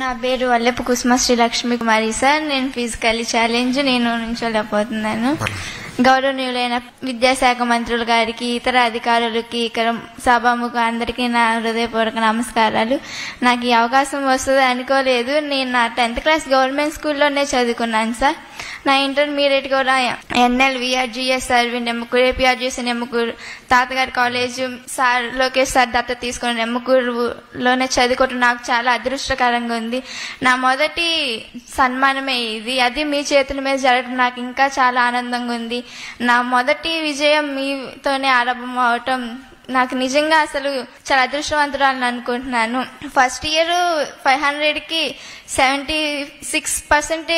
నా పేరు వల్లెపు కుసుమ శ్రీ లక్ష్మీ కుమారి సార్. నేను ఫిజికల్లీ ఛాలెంజ్ నేను నుంచోలేకపోతున్నాను. గౌరవనీయులైన విద్యాశాఖ మంత్రులు గారికి, ఇతర అధికారులకి, ఇక్కడ సభాముఖ అందరికీ నా హృదయపూర్వక నమస్కారాలు. నాకు ఈ అవకాశం వస్తుంది అనుకోలేదు. నేను నా 10th క్లాస్ గవర్నమెంట్ స్కూల్లోనే చదువుకున్నాను సార్. నా ఇంటర్మీడియట్ కూడా NLVRGS అరవింద్ నెమ్మకూరు, APRGS నెమ్మకూరు, తాతగారి కాలేజ్ సార్ లోకేష్ సార్ దత్త తీసుకుని నెమ్మకూరులోనే చదువుకోవటం నాకు చాలా అదృష్టకరంగా ఉంది. నా మొదటి సన్మానమే ఇది. అది మీ చేతుల మీద జరగడం నాకు ఇంకా చాలా ఆనందంగా ఉంది. నా మొదటి విజయం మీతోనే ఆరంభం అవటం నాకు నిజంగా అసలు చాలా అదృష్టవంతురాలని అనుకుంటున్నాను. ఫస్ట్ ఇయర్ 500కి 76%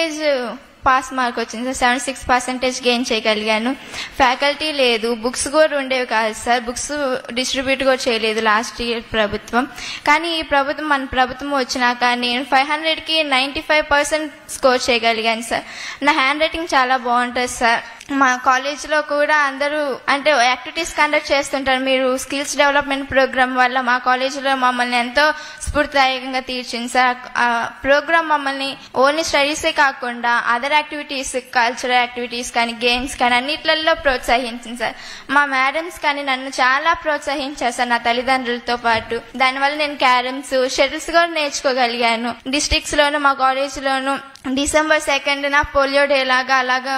పాస్ మార్క్ వచ్చింది సార్. 76% గెయిన్ చేయగలిగాను. ఫ్యాకల్టీ లేదు, బుక్స్ కూడా ఉండేవి కాదు సార్. బుక్స్ డిస్ట్రిబ్యూట్ కూడా చేయలేదు లాస్ట్ ఇయర్ ప్రభుత్వం. కానీ ఈ ప్రభుత్వం మన ప్రభుత్వం వచ్చినాక నేను 500కి 95% స్కోర్ చేయగలిగాను సార్. నా హ్యాండ్ రైటింగ్ చాలా బాగుంటుంది సార్. మా కాలేజీలో కూడా అందరూ అంటే యాక్టివిటీస్ కండక్ట్ చేస్తుంటారు. మీరు స్కిల్స్ డెవలప్మెంట్ ప్రోగ్రామ్ వల్ల మా కాలేజీలో మమ్మల్ని ఎంతో స్ఫూర్తిదాయకంగా తీర్చింది సార్. ఆ ప్రోగ్రామ్ మమ్మల్ని ఓన్లీ స్టడీసే కాకుండా అదర్ యాక్టివిటీస్, కల్చరల్ యాక్టివిటీస్ కానీ, గేమ్స్ కానీ అన్నిట్లలో ప్రోత్సహించింది సార్. మా మేడమ్స్ కానీ నన్ను చాలా ప్రోత్సహించారు సార్, నా తల్లిదండ్రులతో పాటు. దానివల్ల నేను క్యారమ్స్, షటిల్స్ కూడా నేర్చుకోగలిగాను. డిస్ట్రిక్ట్స్ లోను మా కాలేజీలోను December 2nd పోలియో డే లాగా అలాగా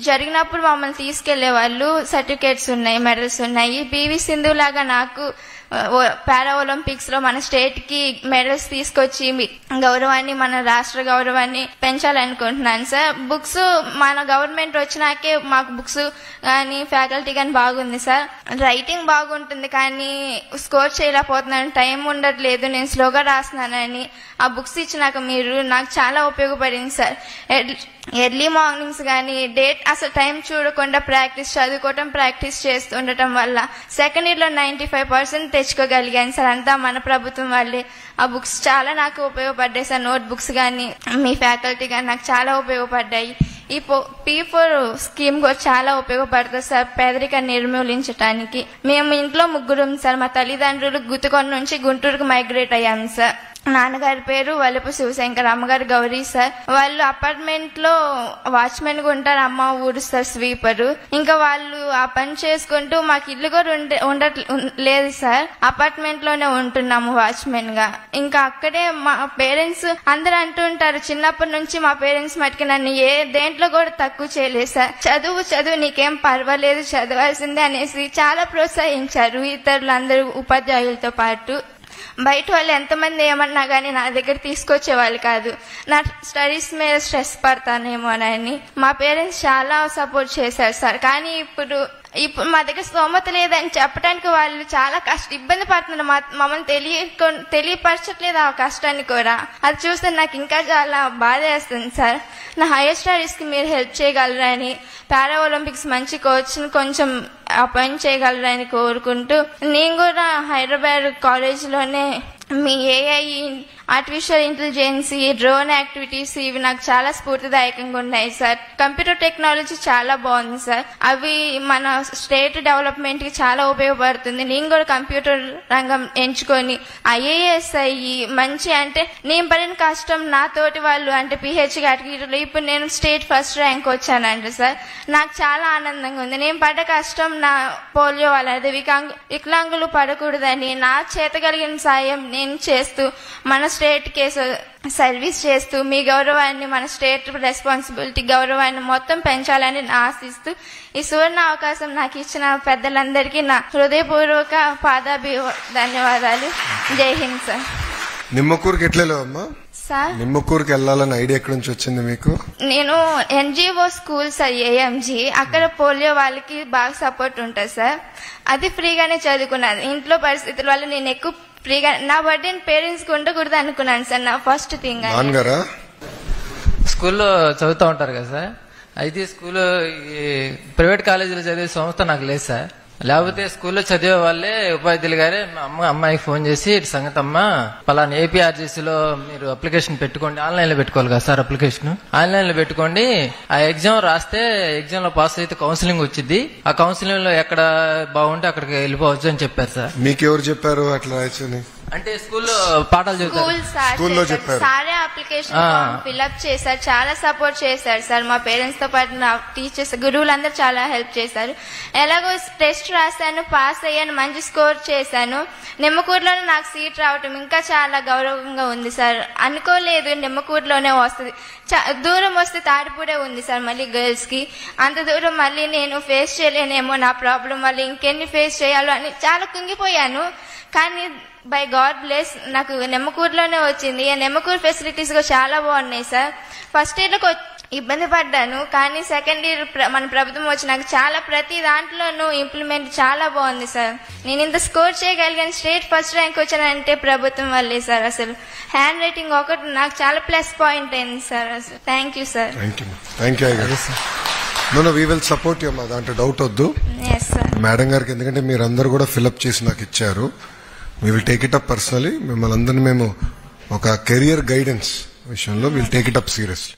జరిగినప్పుడు మమ్మల్ని తీసుకెళ్లే వాళ్ళు. సర్టిఫికేట్స్ ఉన్నాయి, మెడల్స్ ఉన్నాయి. PV సింధు లాగా నాకు పారా ఒలింపిక్స్ లో మన స్టేట్ కి మెడల్స్ తీసుకొచ్చి గౌరవాన్ని, మన రాష్ట్ర గౌరవాన్ని పెంచాలనుకుంటున్నాను సార్. బుక్స్ మన గవర్నమెంట్ వచ్చినాకే మాకు బుక్స్ కానీ ఫ్యాకల్టీ కానీ బాగుంది సార్. రైటింగ్ బాగుంటుంది కానీ స్కోర్ చేయలేకపోతున్నాను, టైం ఉండట్లేదు, నేను స్లోగా రాస్తున్నానని. ఆ బుక్స్ ఇచ్చినాక మీరు నాకు చాలా ఉపయోగపడింది సార్. ఎర్లీ మార్నింగ్స్ కానీ అసలు టైం చూడకుండా చదువుకోవటం ప్రాక్టీస్ చేస్తుండటం వల్ల సెకండ్ ఇయర్ లో 95% తెచ్చుకోగలిగాను సార్. అంతా మన ప్రభుత్వం వల్లే. ఆ బుక్స్ చాలా నాకు ఉపయోగపడ్డాయి సార్. నోట్ బుక్స్ కానీ మీ ఫ్యాకల్టీ కానీ నాకు చాలా ఉపయోగపడ్డాయి. ఈ P4 స్కీమ్ కూడా చాలా ఉపయోగపడుతుంది సార్ పేదరికాన్ని నిర్మూలించడానికి. మేము ఇంట్లో ముగ్గురం సార్. మా తల్లిదండ్రులు గుత్తుకొండ నుంచి గుంటూరుకు మైగ్రేట్ అయ్యాము సార్. నాన్నగారి పేరు వల్లపు శివశంకర్, అమ్మగారు గౌరీ సార్. వాళ్ళు అపార్ట్మెంట్ లో వాచ్మెన్ గా ఉంటారు, అమ్మ ఊరు సార్ స్వీపరు. ఇంకా వాళ్ళు ఆ పని చేసుకుంటూ మాకు ఇల్లు కూడా లేదు సార్, అపార్ట్మెంట్ లోనే ఉంటున్నాము వాచ్మెన్ గా. ఇంకా అక్కడే మా పేరెంట్స్ అందరు అంటుంటారు, చిన్నప్పటి నుంచి మా పేరెంట్స్ మటుకు నన్ను దేంట్లో కూడా తక్కువ చేయలేదు సార్. చదువు నీకేం పర్వాలేదు, చదవాల్సిందే అనేసి చాలా ప్రోత్సహించారు ఇతరులందరూ ఉపాధ్యాయులతో పాటు. బయట వాళ్ళు ఎంతమంది ఏమన్నా కానీ నా దగ్గర తీసుకొచ్చేవాళ్ళు కాదు, నా స్టడీస్ మీద స్ట్రెస్ పడతానేమోనని. మా పేరెంట్స్ చాలా సపోర్ట్ చేశారు సార్. కానీ ఇప్పుడు మా దగ్గర స్తోమత లేదని చెప్పడానికి వాళ్ళు చాలా ఇబ్బంది పడుతున్నారు. మమ్మల్ని తెలియపరచట్లేదు ఆ కష్టాన్ని కూడా. అది చూస్తే నాకు ఇంకా చాలా బాధ వేస్తుంది సార్. నా హైయర్ స్టడీస్ కి మీరు హెల్ప్ చేయగలరని, పారా ఒలింపిక్స్ మంచి కోచ్ ని కొంచెం అపాయింట్ చేయగలరని కోరుకుంటూ, నేను కూడా హైదరాబాద్ కాలేజ్ లోనే మీ AI, artificial intelligence, drone activities ఇవి నాకు చాలా స్ఫూర్తిదాయకంగా ఉన్నాయి సార్. కంప్యూటర్ టెక్నాలజీ చాలా బాగుంది సార్. అవి మన స్టేట్ డెవలప్మెంట్ కి చాలా ఉపయోగపడుతుంది. నేను కూడా కంప్యూటర్ రంగం ఎంచుకొని IAS అయ్యి మంచి అంటే నేను పడిన కష్టం నా తోటి వాళ్ళు అంటే PH కేటగిరీలో ఇప్పుడు నేను స్టేట్ ఫస్ట్ ర్యాంక్ వచ్చానంట సార్. నాకు చాలా ఆనందంగా ఉంది. నేను పడ్డ కష్టం నా పోలియో వాళ్ళది వికలాంగులు పడకూడదని నా చేతగలిగిన సాయం నేను చేస్తూ మన స్టేట్ కేసు సర్వీస్ చేస్తూ మీ గౌరవాన్ని, మన స్టేట్ రెస్పాన్సిబిలిటీ గౌరవాన్ని మొత్తం పెంచాలని ఆశిస్తూ ఈ సువర్ణ అవకాశం నాకు ఇచ్చిన పెద్దలందరికీ నా హృదయపూర్వక ధన్యవాదాలు. జై హింద్ సార్. నిమ్మకూరుకి ఎట్లా అమ్మా సార్? నిమ్మకూరుకి వెళ్ళాలని ఐడియా ఎక్కడి నుంచి వచ్చింది మీకు? నేను NGO స్కూల్ సార్, AMG. అక్కడ పోలియో వాళ్ళకి బాగా సపోర్ట్ ఉంటుంది సార్. అది ఫ్రీగానే చదువుకున్నాను. ఇంట్లో పరిస్థితుల వల్ల నేను ఎక్కువ ఫ్రీగా నా బర్త్డే పేరెంట్స్ కి ఉండకూడదు అనుకున్నాను సార్. నా ఫస్ట్ థింగ్ స్కూల్లో చదువుతూ ఉంటారు కదా సార్. అయితే స్కూల్లో ప్రైవేట్ కాలేజీలో చదివే సంస్థ నాకు లేదు సార్. లేకపోతే స్కూల్లో చదివే వాళ్ళే ఉపాధ్యాయులు గారే అమ్మాయికి ఫోన్ చేసి ఇటు సంగతి అమ్మా పలానా APRGS లో మీరు అప్లికేషన్ పెట్టుకోండి, ఆన్లైన్ లో పెట్టుకోవాలి కదా సార్, అప్లికేషన్ ఆన్లైన్ లో పెట్టుకోండి, ఆ ఎగ్జామ్ రాస్తే ఎగ్జామ్ లో పాస్ అయితే కౌన్సిలింగ్ వచ్చింది, ఆ కౌన్సిలింగ్ లో ఎక్కడ బాగుంటే అక్కడికి వెళ్ళిపోవచ్చు అని చెప్పారు సార్. మీకెవరు చెప్పారు అట్లా? అంటే స్కూల్లో పాఠాలు చెబుతారు. స్కూల్లో చెప్పారు. సారే అప్లికేషన్ ఫిల్అప్ చేశారు, చాలా సపోర్ట్ చేశారు సార్. మా పేరెంట్స్ తో పాటు నా టీచర్స్, గురువులందరూ చాలా హెల్ప్ చేశారు. ఎలాగో టెస్ట్ రాశాను, పాస్ అయ్యాను, మంచి స్కోర్ చేశాను. నిమ్మకూరులోనే నాకు సీట్ రావటం ఇంకా చాలా గౌరవంగా ఉంది సార్. అనుకోలేదు నిమ్మకూరులోనే వస్తుంది, దూరం వస్తే తాడిపూడే ఉంది సార్ మళ్ళీ గర్ల్స్ కి. అంత దూరం మళ్ళీ నేను ఫేస్ చేయలేనేమో, నా ప్రాబ్లం మళ్ళీ ఇంకెన్ని ఫేస్ చేయాలో అని చాలా కుంగిపోయాను. కానీ బై గాడ్ బ్లెస్ నాకు నిమ్మకూరులోనే వచ్చింది. నిమ్మకూరు ఫెసిలిటీస్ కూడా చాలా బాగున్నాయి సార్. ఫస్ట్ ఇయర్ లో ఇబ్బంది పడ్డాను, కానీ సెకండ్ ఇయర్ మన ప్రభుత్వం వచ్చి నాకు చాలా ప్రతి దాంట్లోనూ ఇంప్లిమెంట్ చాలా బాగుంది సార్. నేను ఇంత స్కోర్ చేయగలిగాను, స్టేట్ ఫస్ట్ ర్యాంక్ వచ్చానంటే ప్రభుత్వం వల్లే సార్. అసలు హ్యాండ్ రైటింగ్ ఒకటి నాకు చాలా ప్లస్ పాయింట్ అయింది సార్. అసలు thank you sir. Thank you. We will support you. దాంట్లో డౌట్ వద్దు మేడం గారికి, ఎందుకంటే మీరు అందరు కూడా ఫిల్అప్ చేసి నాకు ఇచ్చారు. We will take it up personally. మిమ్మల్ని అందరినీ మేము ఒక కెరియర్ గైడెన్స్ విషయంలో will take it up seriously.